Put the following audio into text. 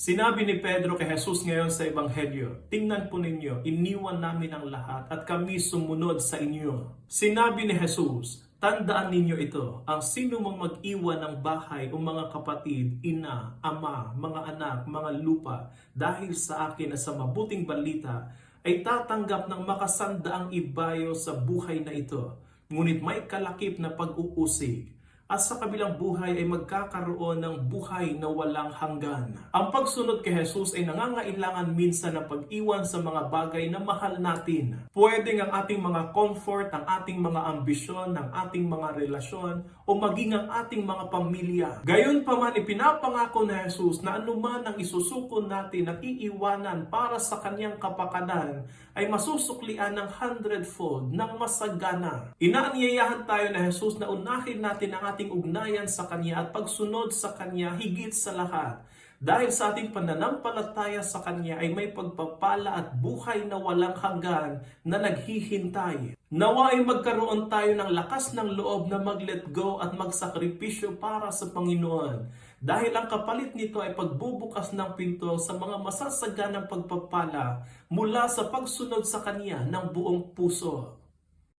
Sinabi ni Pedro kay Jesus ngayon sa Ebanghelyo, tingnan po ninyo, iniwan namin ang lahat at kami sumunod sa inyo. Sinabi ni Jesus, tandaan ninyo ito, ang sino mang mag-iwan ng bahay o mga kapatid, ina, ama, mga anak, mga lupa, dahil sa akin at sa mabuting balita, ay tatanggap ng makasandaang ibayo sa buhay na ito. Ngunit may kalakip na pag-uusig. At sa kabilang buhay ay magkakaroon ng buhay na walang hanggan. Ang pagsunod kay Jesus ay nangangailangan minsan ng pag-iwan sa mga bagay na mahal natin. Pwedeng ang ating mga comfort, ang ating mga ambisyon, ang ating mga relasyon, o maging ang ating mga pamilya. Gayon pa man, ipinapangako na Jesus na anuman ang isusuko natin at iiwanan para sa kanyang kapakanan, ay masusuklian ng 100-fold ng masagana. Inaanyayahan tayo na Jesus na unahin natin ang ating ugnayan sa Kanya at pagsunod sa Kanya higit sa lahat. Dahil sa ating pananampalataya sa Kanya ay may pagpapala at buhay na walang hanggan na naghihintay. Nawa ay magkaroon tayo ng lakas ng loob na mag-let go at magsakripisyo para sa Panginoon. Dahil ang kapalit nito ay pagbubukas ng pinto sa mga masasaganang pagpapala mula sa pagsunod sa Kanya ng buong puso.